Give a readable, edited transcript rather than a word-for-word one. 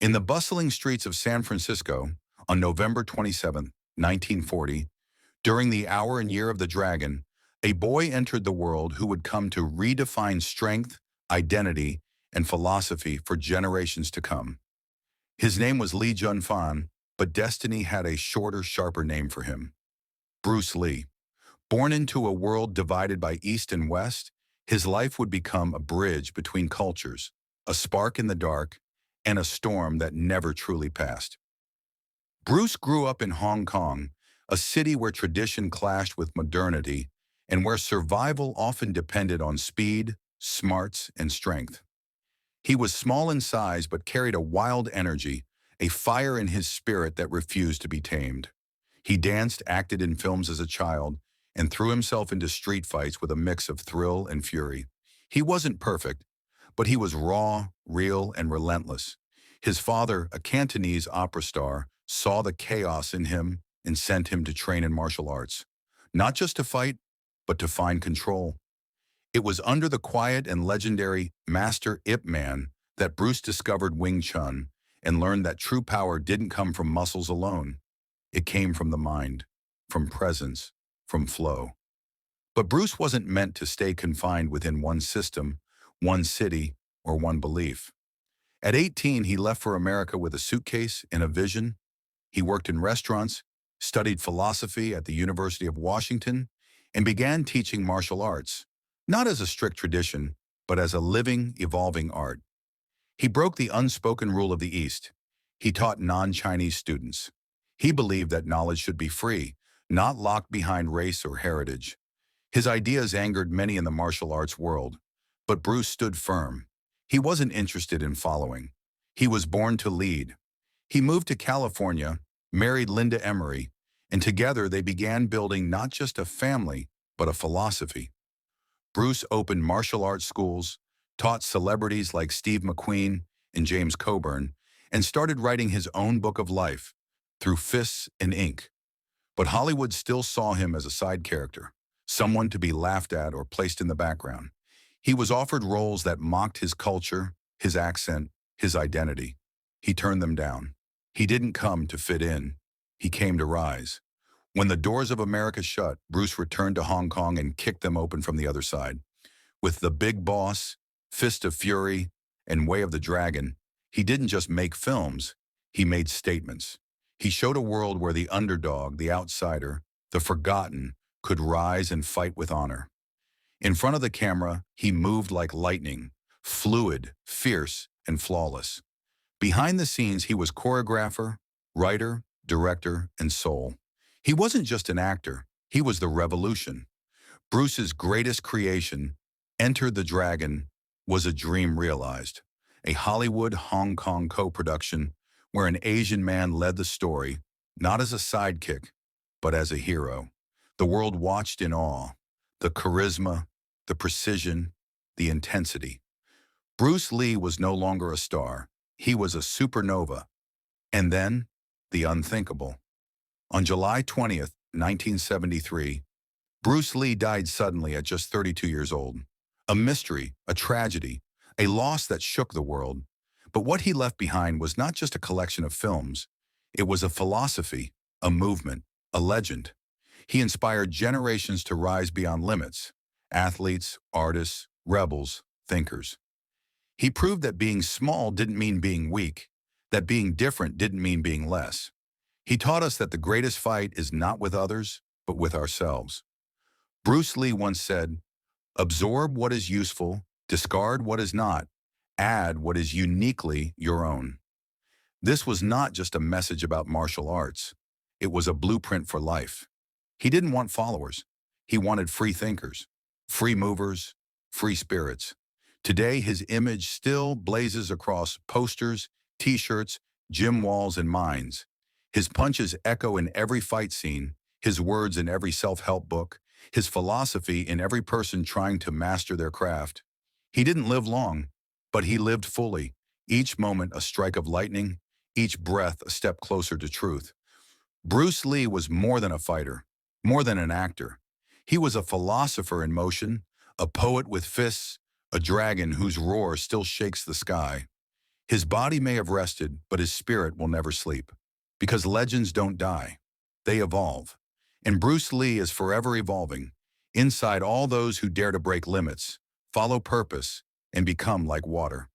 In the bustling streets of San Francisco, on November 27, 1940, during the hour and year of the dragon, a boy entered the world who would come to redefine strength, identity, and philosophy for generations to come. His name was Lee Jun-fan, but destiny had a shorter, sharper name for him: Bruce Lee. Born into a world divided by East and West, his life would become a bridge between cultures, a spark in the dark, and a storm that never truly passed. Bruce grew up in Hong Kong, a city where tradition clashed with modernity and where survival often depended on speed, smarts, and strength. He was small in size but carried a wild energy, a fire in his spirit that refused to be tamed. He danced, acted in films as a child, and threw himself into street fights with a mix of thrill and fury. He wasn't perfect, but he was raw, real, and relentless. His father, a Cantonese opera star, saw the chaos in him and sent him to train in martial arts, not just to fight, but to find control. It was under the quiet and legendary Master Ip Man that Bruce discovered Wing Chun and learned that true power didn't come from muscles alone. It came from the mind, from presence, from flow. But Bruce wasn't meant to stay confined within one system, one city, or one belief. At 18, he left for America with a suitcase and a vision. He worked in restaurants, studied philosophy at the University of Washington, and began teaching martial arts, not as a strict tradition, but as a living, evolving art. He broke the unspoken rule of the East. He taught non-Chinese students. He believed that knowledge should be free, not locked behind race or heritage. His ideas angered many in the martial arts world, but Bruce stood firm. He wasn't interested in following. He was born to lead. He moved to California, married Linda Emery, and together they began building not just a family, but a philosophy. Bruce opened martial arts schools, taught celebrities like Steve McQueen and James Coburn, and started writing his own book of life, Through Fists and Ink. But Hollywood still saw him as a side character, someone to be laughed at or placed in the background. He was offered roles that mocked his culture, his accent, his identity. He turned them down. He didn't come to fit in. He came to rise. When the doors of America shut, Bruce returned to Hong Kong and kicked them open from the other side. With The Big Boss, Fist of Fury, and Way of the Dragon, he didn't just make films, he made statements. He showed a world where the underdog, the outsider, the forgotten, could rise and fight with honor. In front of the camera, he moved like lightning, fluid, fierce, and flawless. Behind the scenes, he was choreographer, writer, director, and soul. He wasn't just an actor, he was the revolution. Bruce's greatest creation, Enter the Dragon, was a dream realized. A Hollywood-Hong Kong co-production where an Asian man led the story, not as a sidekick, but as a hero. The world watched in awe. The charisma, the precision, the intensity. Bruce Lee was no longer a star. He was a supernova. And then, the unthinkable. On July 20th, 1973, Bruce Lee died suddenly at just 32 years old. A mystery, a tragedy, a loss that shook the world. But what he left behind was not just a collection of films. It was a philosophy, a movement, a legend. He inspired generations to rise beyond limits: athletes, artists, rebels, thinkers. He proved that being small didn't mean being weak, that being different didn't mean being less. He taught us that the greatest fight is not with others, but with ourselves. Bruce Lee once said, "Absorb what is useful, discard what is not, add what is uniquely your own." This was not just a message about martial arts. It was a blueprint for life. He didn't want followers. He wanted free thinkers, free movers, free spirits. Today, his image still blazes across posters, t-shirts, gym walls, and minds. His punches echo in every fight scene, his words in every self-help book, his philosophy in every person trying to master their craft. He didn't live long, but he lived fully, each moment a strike of lightning, each breath a step closer to truth. Bruce Lee was more than a fighter, more than an actor. He was a philosopher in motion, a poet with fists, a dragon whose roar still shakes the sky. His body may have rested, but his spirit will never sleep. Because legends don't die. They evolve. And Bruce Lee is forever evolving, inside all those who dare to break limits, follow purpose, and become like water.